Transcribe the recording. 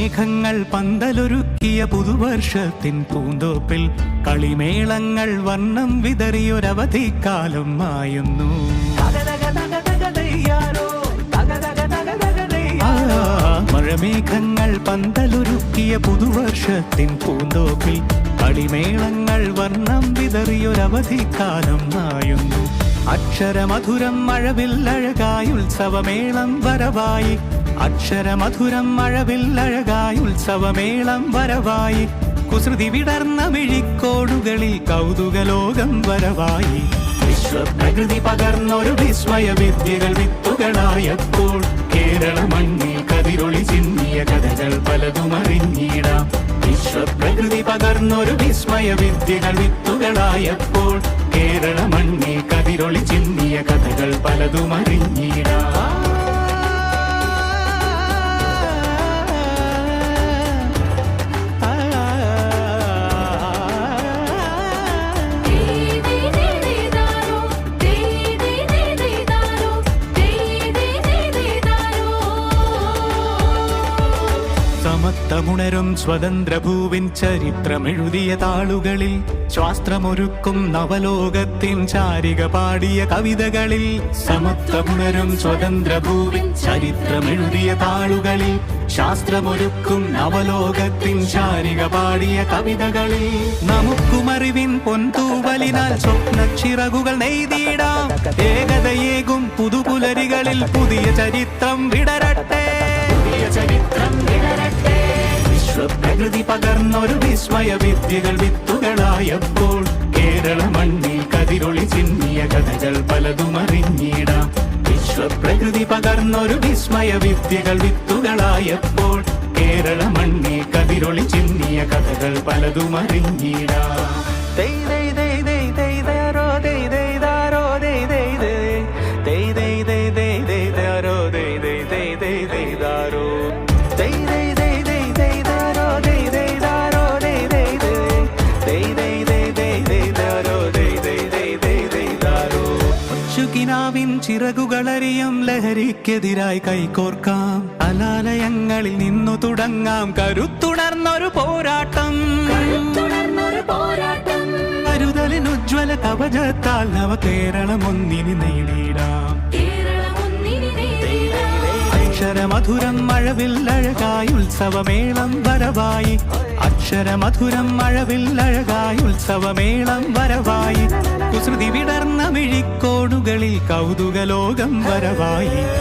മഴമേഘങ്ങൾ പന്തലൊരുക്കിയ പുതുവർഷത്തിൻ പൂന്തോപ്പിൽ കളിമേളങ്ങൾ വർണ്ണം വിതറിയൊരവധിക്കാലം മായുന്നു. മഴമേഘങ്ങൾ പന്തലൊരുക്കിയ പുതുവർഷത്തിൻ പൂന്തോപ്പിൽ കളിമേളങ്ങൾ വർണ്ണം വിതറിയൊരവധിക്കാലം മായുന്നു. അക്ഷരമധുരം മഴവില്ലഴകായി ഉത്സവമേളം വരവായി. അക്ഷരമധുരം മഴവില്ലഴകായി ഉത്സവമേളം വരവായി. കുസൃതി വിടർന്ന മിഴിക്കോടുകളിൽ കൗതുകലോകം വരവായി. വിശ്വപ്രകൃതി പകർന്നൊരു വിസ്മയ വിദ്യകൾ വിത്തുകളായപ്പോൾ കേരള മണ്ണിൽ കതിരൊളി ചിന്നിയ കഥകൾ പലതും അറിഞ്ഞിടാം. വിശ്വപ്രകൃതി പകർന്നൊരു വിസ്മയ വിദ്യകൾ വിത്തുകളായപ്പോൾ കേരള മണ്ണിൽ കതിരൊളി ചിന്നിയ കഥകൾ പലതും അറിഞ്ഞിടാം. സമത്വമുണരും സ്വതന്ത്രഭൂവിൻ ചരിത്രമെഴുതിയ താളുകളിൽ ശാസ്ത്രമൊരുക്കും നവലോകത്തിൻ ചാരിക പാടിയ കവിതകളിൽ. സമത്വമുണരും സ്വതന്ത്രഭൂവിൻ ചരിത്രമെഴുതിയ താളുകളിൽ ശാസ്ത്രമൊരുക്കും നവലോകത്തിൻ ചാരിക പാടിയ കവിതകളിൽ. നമുക്കുമറിവിൻ പൊൻതൂവലിനാൽ സ്വപ്നച്ചിറകുകൾ നെയ്തിടാം. ഏകതയേകും പുതുപുലരികളിൽ പുതിയ ചരിത്രം വിടരട്ടെ. വിശ്വപ്രകൃതി പകർന്നൊരു വിസ്മയ വിദ്യകൾ വിത്തുകളായപ്പോൾ കേരള മണ്ണിൽ കതിരൊളി ചിന്നിയ കഥകൾ പലതും അറിഞ്ഞിടാം. വിശ്വപ്രകൃതി പകർന്നൊരു വിസ്മയ വിദ്യകൾ വിത്തുകളായപ്പോൾ കേരള മണ്ണിൽ കതിരൊളി ചിന്നിയ കഥകൾ പലതും അറിഞ്ഞിടാം. ിൻ ചിറകുകളറിയും ലഹരിക്കെതിരായി കൈകോർക്കാം. അലാലയങ്ങളിൽ നിന്നു തുടങ്ങാം കരുത്തുണർന്നൊരു പോരാട്ടം. കരുതലിനുജ്വല കവചത്താൽ നവ കേരളം ഒന്നിനി നേടിയിടാം. അക്ഷരമധുരം മഴവില്ലഴകായി ഉത്സവമേളം വരവായി. അക്ഷരമധുരം മഴവില്ലഴകായി ഉത്സവമേളം വരവായി. കുസൃതി വിടർന്ന മിഴിക്കോടുകളിൽ കൗതുകലോകം വരവായി.